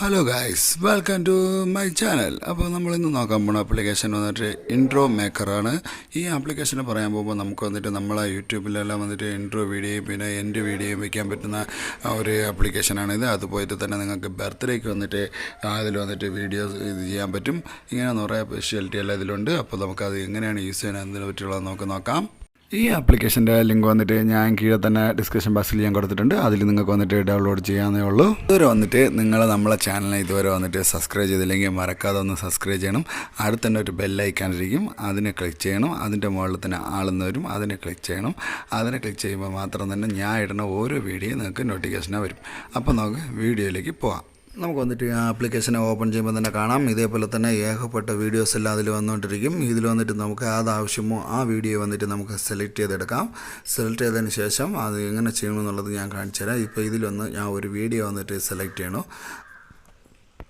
Hello guys, welcome to my channel. അപ്പോൾ നമ്മളിന്ന് നോക്കാൻ പോകുന്ന ആപ്ലിക്കേഷൻ വന്നിട്ട് ഇൻട്രോ മേക്കറാണ്. ഈ ആപ്ലിക്കേഷനെ പറയാൻ പോകുമ്പോൾ നമുക്ക് വന്നിട്ട് നമ്മളെ യൂട്യൂബിലെല്ലാം വന്നിട്ട് ഇൻട്രോ വീഡിയോയും പിന്നെ എൻ്റെ വീഡിയോയും വയ്ക്കാൻ പറ്റുന്ന ഒരു ആപ്ലിക്കേഷനാണിത്. അതുപോലെ തന്നെ നിങ്ങൾക്ക് ബർത്ത്ഡേക്ക് വന്നിട്ട് അതിൽ വന്നിട്ട് വീഡിയോസ് ഇത് ചെയ്യാൻ പറ്റും. ഇങ്ങനെ കുറേ സ്പെഷ്യാലിറ്റി എല്ലാം ഇതിലുണ്ട്. അപ്പോൾ നമുക്കത് എങ്ങനെയാണ് യൂസ് ചെയ്യാൻ എന്നതിനെ പറ്റിയുള്ളത് നമുക്ക് നോക്കാം. ഈ ആപ്ലിക്കേഷൻ്റെ ലിങ്ക് വന്നിട്ട് ഞാൻ കീഴെ തന്നെ ഡിസ്ക്രിപ്ഷൻ ബോക്സിൽ ഞാൻ കൊടുത്തിട്ടുണ്ട്. അതിൽ നിങ്ങൾക്ക് വന്നിട്ട് ഡൗൺലോഡ് ചെയ്യാവുന്നേ ഉള്ളൂ. ഇതുവരെ വന്നിട്ട് നിങ്ങൾ നമ്മളെ ചാനലിനെ ഇതുവരെ വന്നിട്ട് സബ്സ്ക്രൈബ് ചെയ്തില്ലെങ്കിൽ മറക്കാതെ ഒന്ന് സബ്സ്ക്രൈബ് ചെയ്യണം. അടുത്ത് തന്നെ ഒരു ബെല്ലൈക്കൺ ഇരിക്കും, അതിനെ ക്ലിക്ക് ചെയ്യണം. അതിൻ്റെ മുകളിൽ തന്നെ ആളെന്ന് വരും, അതിനെ ക്ലിക്ക് ചെയ്യണം. അതിനെ ക്ലിക്ക് ചെയ്യുമ്പോൾ മാത്രം തന്നെ ഞാൻ ഇടുന്ന ഓരോ വീഡിയോ നിങ്ങൾക്ക് നോട്ടിഫിക്കേഷനാണ് വരും. അപ്പോൾ നമുക്ക് വീഡിയോയിലേക്ക് പോകാം. നമുക്ക് വന്നിട്ട് ആ ആപ്ലിക്കേഷനെ ഓപ്പൺ ചെയ്യുമ്പോൾ തന്നെ കാണാം. ഇതേപോലെ തന്നെ ഏകപ്പെട്ട വീഡിയോസ് എല്ലാം അതിൽ വന്നുകൊണ്ടിരിക്കും. ഇതിൽ വന്നിട്ട് നമുക്ക് ഏതാവശ്യമോ ആ വീഡിയോ വന്നിട്ട് നമുക്ക് സെലക്ട് ചെയ്തെടുക്കാം. സെലക്ട് ചെയ്തതിന് ശേഷം അത് എങ്ങനെ ചെയ്യണമെന്നുള്ളത് ഞാൻ കാണിച്ചു തരാം. ഇപ്പോൾ ഇതിലൊന്ന് ഞാൻ ഒരു വീഡിയോ വന്നിട്ട് സെലക്ട് ചെയ്യണം.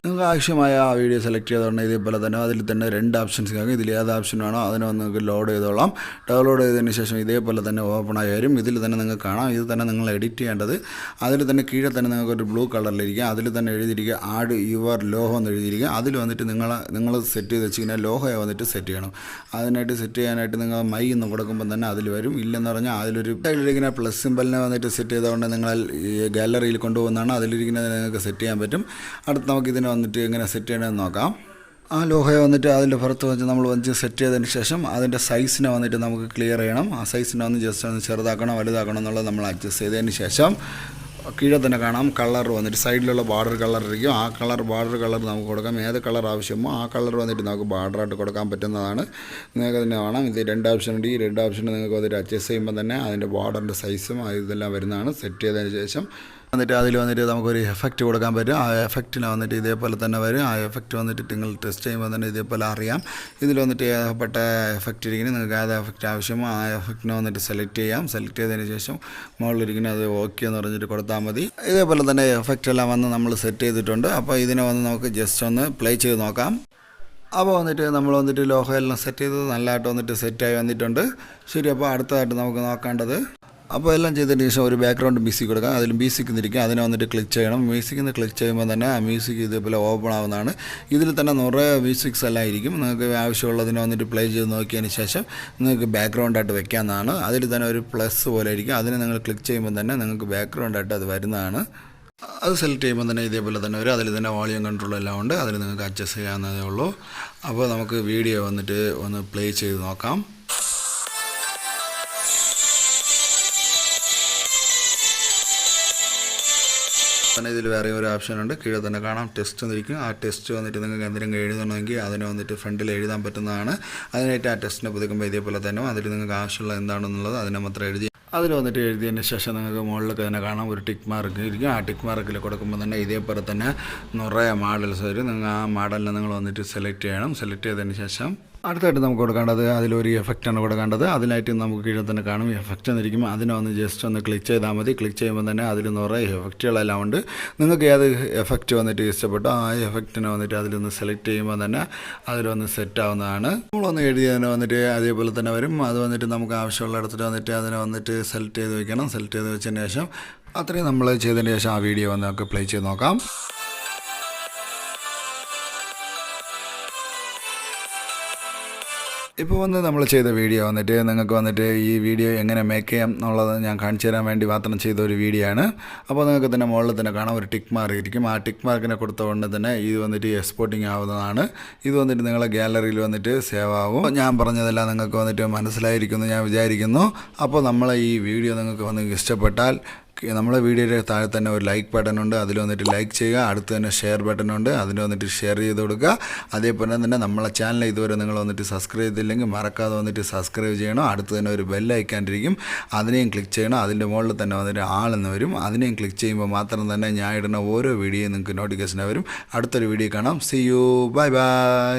നിങ്ങൾക്ക് ആവശ്യമായ ആ വീഡിയോ സെലക്ട് ചെയ്തോണ്ട് ഇതേപോലെ തന്നെ അതിൽ തന്നെ രണ്ട് ഓപ്ഷൻസ് കാണും. ഇതിൽ ഏത് ഓപ്ഷൻ വേണോ അതിനെ വന്ന് നിങ്ങൾക്ക് ലോഡ് ചെയ്തോളാം. ഡൗൺലോഡ് ചെയ്തതിന് ശേഷം ഇതേപോലെ തന്നെ ഓപ്പണായി വരും. ഇതിൽ തന്നെ നിങ്ങൾക്ക് കാണാം. ഇത് തന്നെ നിങ്ങൾ എഡിറ്റ് ചെയ്യേണ്ടത്. അതിൽ തന്നെ കീഴെ തന്നെ നിങ്ങൾക്കൊരു ബ്ലൂ കളറിലിരിക്കുക. അതിൽ തന്നെ എഴുതിയിരിക്കുക ആഡ് യുവർ ലോഹോ എന്ന് എഴുതിയിരിക്കുക. അതിൽ വന്നിട്ട് നിങ്ങൾ സെറ്റ് ചെയ്ത് വെച്ചിരിക്കുന്ന ലോഹയെ വന്നിട്ട് സെറ്റ് ചെയ്യണം. അതിനായിട്ട് സെറ്റ് ചെയ്യാനായിട്ട് നിങ്ങൾ മൈ എന്ന് കൊടുക്കുമ്പോൾ തന്നെ അതിൽ വരും. ഇല്ലെന്ന് പറഞ്ഞാൽ അതിലൊരു സൈഡിലിരിക്കുന്ന പ്ലസ് സിമ്പലിനെ വന്നിട്ട് സെറ്റ് ചെയ്തുകൊണ്ട് നിങ്ങൾ ഗാലറിയിൽ കൊണ്ടുപോകുന്നതാണ്. അതിലിരിക്കുന്നത് നിങ്ങൾക്ക് സെറ്റ് ചെയ്യാൻ പറ്റും. അടുത്ത് നമുക്ക് ഇതിനെ വന്നിട്ട് എങ്ങനെ സെറ്റ് ചെയ്യണമെന്ന് നോക്കാം. ആ ലോഹയെ വന്നിട്ട് അതിൻ്റെ പുറത്ത് വെച്ച് നമ്മൾ വന്നിട്ട് സെറ്റ് ചെയ്തതിന് ശേഷം അതിൻ്റെ സൈസിനെ വന്നിട്ട് നമുക്ക് ക്ലിയർ ചെയ്യണം. ആ സൈസിനെ ഒന്ന് ജസ്റ്റ് ഒന്ന് ചെറുതാക്കണം വലുതാക്കണം എന്നുള്ളത് നമ്മൾ അഡ്ജസ്റ്റ് ചെയ്തതിന് ശേഷം കീഴെ തന്നെ കാണാം കളർ വന്നിട്ട് സൈഡിലുള്ള ബാർഡർ കളർ ഇരിക്കും. ആ ബാർഡർ കളർ നമുക്ക് കൊടുക്കാം. ഏത് കളർ ആവശ്യമോ ആ കളർ വന്നിട്ട് നമുക്ക് ബാർഡറായിട്ട് കൊടുക്കാൻ പറ്റുന്നതാണ്. നിങ്ങൾക്ക് തന്നെ വേണം. ഇത് രണ്ട് ഓപ്ഷൻ ഉണ്ട്. ഈ രണ്ട് ഓപ്ഷന് നിങ്ങൾക്ക് വന്നിട്ട് അഡ്ജസ്റ്റ് ചെയ്യുമ്പോൾ തന്നെ അതിൻ്റെ ബാർഡറിൻ്റെ സൈസും ഇതെല്ലാം വരുന്നതാണ്. സെറ്റ് ചെയ്തതിന് ശേഷം വന്നിട്ട് അതിൽ വന്നിട്ട് നമുക്കൊരു എഫക്റ്റ് കൊടുക്കാൻ പറ്റും. ആ എഫക്റ്റിന് വന്നിട്ട് ഇതേപോലെ തന്നെ വരും. ആ എഫക്റ്റ് വന്നിട്ട് നിങ്ങൾ ടെസ്റ്റ് ചെയ്യുമ്പോൾ തന്നെ ഇതേപോലെ അറിയാം. ഇതിൽ വന്നിട്ട് ഏകപ്പെട്ട എഫക്റ്റ് ഇരിക്കുന്നത് നിങ്ങൾക്ക് ഏത് എഫക്റ്റ് ആവശ്യമോ ആ എഫക്റ്റിനെ വന്നിട്ട് സെലക്ട് ചെയ്യാം. സെലക്ട് ചെയ്തതിന് ശേഷം മുകളിലിരിക്കുന്നത് അത് ഓക്കെ എന്ന് പറഞ്ഞിട്ട് കൊടുത്താൽ മതി. ഇതേപോലെ തന്നെ എഫക്റ്റ് എല്ലാം വന്ന് നമ്മൾ സെറ്റ് ചെയ്തിട്ടുണ്ട്. അപ്പോൾ ഇതിനെ വന്ന് നമുക്ക് ജസ്റ്റ് ഒന്ന് പ്ലേ ചെയ്ത് നോക്കാം. അപ്പോൾ വന്നിട്ട് നമ്മൾ വന്നിട്ട് ലോഹയെല്ലാം സെറ്റ് ചെയ്തത് നല്ലതായിട്ട് വന്നിട്ട് സെറ്റായി വന്നിട്ടുണ്ട്. ശരി, അപ്പോൾ അടുത്തതായിട്ട് നമുക്ക് നോക്കേണ്ടത് അപ്പോൾ എല്ലാം ചെയ്തതിന് ശേഷം ഒരു ബാക്ക്ഗ്രൗണ്ട് മ്യൂസിക് കൊടുക്കാം. അതിൽ മ്യൂസിക് എന്നിരിക്കും. അതിനെ വന്നിട്ട് ക്ലിക്ക് ചെയ്യണം. മ്യൂസിക് എന്ന് ക്ലിക്ക് ചെയ്യുമ്പോൾ തന്നെ ആ മ്യൂസിക് ഇതേപോലെ ഓപ്പൺ ആവുന്നതാണ്. ഇതിൽ തന്നെ നിറയെ മ്യൂസിക്സ് എല്ലാം ഇരിക്കും. നിങ്ങൾക്ക് ആവശ്യമുള്ളതിനെ വന്നിട്ട് പ്ലേ ചെയ്ത് നോക്കിയതിന് ശേഷം നിങ്ങൾക്ക് ബാക്ക്ഗ്രൗണ്ടായിട്ട് വെക്കാവുന്നതാണ്. അതിൽ തന്നെ ഒരു പ്ലസ് പോലെ ഇരിക്കും. അതിനെ നിങ്ങൾ ക്ലിക്ക് ചെയ്യുമ്പോൾ തന്നെ നിങ്ങൾക്ക് ബാക്ക്ഗ്രൗണ്ടായിട്ട് അത് വരുന്നതാണ്. അത് സെലക്ട് ചെയ്യുമ്പോൾ തന്നെ ഇതേപോലെ തന്നെ വരും. അതിൽ തന്നെ വോളിയം കൺട്രോൾ എല്ലാം ഉണ്ട്. അതിൽ നിങ്ങൾക്ക് അഡ്ജസ്റ്റ് ചെയ്യാവുന്നതേ ഉള്ളൂ. അപ്പോൾ നമുക്ക് വീഡിയോ വന്നിട്ട് ഒന്ന് പ്ലേ ചെയ്ത് നോക്കാം. തന്നെ ഇതിൽ വേറെ ഒരു ഓപ്ഷൻ ഉണ്ട്. കീഴെ തന്നെ കാണാം ടെസ്റ്റ് എന്നിരിക്കും. ആ ടെസ്റ്റ് വന്നിട്ട് നിങ്ങൾക്ക് എന്തെങ്കിലും എഴുതണമെങ്കിൽ അതിനെ വന്നിട്ട് ഫ്രണ്ടിൽ എഴുതാൻ പറ്റുന്നതാണ്. അതിനായിട്ട് ആ ടെസ്റ്റിനെ പുതുക്കുമ്പോൾ ഇതേപോലെ തന്നെ അതിൽ നിങ്ങൾക്ക് ആവശ്യമുള്ള എന്താണെന്നുള്ളത് അതിനെ മാത്രം എഴുതി അതിൽ വന്നിട്ട് എഴുതിയതിന് ശേഷം നിങ്ങൾക്ക് മുകളിലൊക്കെ തന്നെ കാണാം ഒരു ടിക്ക് മാർക്ക് ഇരിക്കും. ആ ടിക്ക് മാർക്കിൽ കൊടുക്കുമ്പോൾ തന്നെ ഇതേപോലെ തന്നെ നിറയെ മോഡൽസ് വരും. നിങ്ങൾ ആ മോഡലിനെ നിങ്ങൾ വന്നിട്ട് സെലക്ട് ചെയ്യണം. സെലക്ട് ചെയ്തതിന് ശേഷം അടുത്തായിട്ട് നമുക്ക് കൊടുക്കേണ്ടത് അതിലൊരു എഫക്റ്റാണ് കൊടുക്കേണ്ടത്. അതിനായിട്ട് നമുക്ക് കീഴെ തന്നെ കാണും എഫക്റ്റ് എന്നിരിക്കുമ്പോൾ അതിനെ ഒന്ന് ജസ്റ്റ് ഒന്ന് ക്ലിക്ക് ചെയ്താൽ മതി. ക്ലിക്ക് ചെയ്യുമ്പോൾ തന്നെ അതിൽ നിറയെ എഫക്റ്റുകളെല്ലാം ഉണ്ട്. നിങ്ങൾക്ക് ഏത് എഫക്റ്റ് വന്നിട്ട് ഇഷ്ടപ്പെട്ടോ ആ എഫക്റ്റിനെ വന്നിട്ട് അതിലൊന്ന് സെലക്ട് ചെയ്യുമ്പോൾ തന്നെ അതിലൊന്ന് സെറ്റ് ആവുന്നതാണ്. നമ്മളൊന്ന് എഴുതിയതിനെ വന്നിട്ട് അതേപോലെ തന്നെ വരും. അത് വന്നിട്ട് നമുക്ക് ആവശ്യമുള്ള ഇടത്തിട്ട് വന്നിട്ട് അതിനെ വന്നിട്ട് സെലക്ട് ചെയ്ത് വെക്കണം. സെലക്ട് ചെയ്ത് വെച്ചതിന് ശേഷം അത്രയും നമ്മൾ ചെയ്തതിന് ശേഷം ആ വീഡിയോ വന്ന് നമുക്ക് പ്ലേ ചെയ്ത് നോക്കാം. ഇപ്പോൾ വന്ന് നമ്മൾ ചെയ്ത വീഡിയോ വന്നിട്ട് നിങ്ങൾക്ക് വന്നിട്ട് ഈ വീഡിയോ എങ്ങനെ മേക്ക് ചെയ്യാം എന്നുള്ളത് ഞാൻ കാണിച്ചു തരാൻ വേണ്ടി മാത്രം ചെയ്ത ഒരു വീഡിയോ ആണ്. അപ്പോൾ നിങ്ങൾക്ക് തന്നെ മുകളിൽ തന്നെ കാണാം ഒരു ടിക്ക് മാർക്ക് ഇരിക്കും. ആ ടിക്ക് മാർക്കിനെ കൊടുത്തുകൊണ്ട് തന്നെ ഇത് വന്നിട്ട് എക്സ്പോർട്ടിങ് ആവുന്നതാണ്. ഇത് വന്നിട്ട് നിങ്ങളെ ഗാലറിയിൽ വന്നിട്ട് സേവ് ആവും. ഞാൻ പറഞ്ഞതെല്ലാം നിങ്ങൾക്ക് വന്നിട്ട് മനസ്സിലായിരിക്കുമെന്ന് ഞാൻ വിചാരിക്കുന്നു. അപ്പോൾ നമ്മളെ ഈ വീഡിയോ നിങ്ങൾക്ക് വന്ന് ഇഷ്ടപ്പെട്ടാൽ നമ്മളെ വീഡിയോയുടെ താഴെ തന്നെ ഒരു ലൈക്ക് ബട്ടൺ ഉണ്ട്. അതിൽ വന്നിട്ട് ലൈക്ക് ചെയ്യുക. അടുത്ത് തന്നെ ഷെയർ ബട്ടൺ ഉണ്ട്. അതിൽ വന്നിട്ട് ഷെയർ ചെയ്ത് കൊടുക്കുക. അതേപോലെ തന്നെ നമ്മളെ ചാനൽ ഇതുവരെ നിങ്ങൾ വന്നിട്ട് സബ്സ്ക്രൈബ് ചെയ്തില്ലെങ്കിൽ മറക്കാതെ വന്നിട്ട് സബ്സ്ക്രൈബ് ചെയ്യണം. അടുത്ത് തന്നെ ഒരു ബെല്ലൈക്കാണ്ടിരിക്കും. അതിനെയും ക്ലിക്ക് ചെയ്യണം. അതിൻ്റെ മുകളിൽ തന്നെ വന്നിട്ട് ആളെന്ന് വരും. അതിനെയും ക്ലിക്ക് ചെയ്യുമ്പോൾ മാത്രം തന്നെ ഞാൻ ഇടുന്ന ഓരോ വീഡിയോയും നിങ്ങൾക്ക് നോട്ടിഫിക്കേഷൻ വരും. അടുത്തൊരു വീഡിയോ കാണാം. See you. Bye by.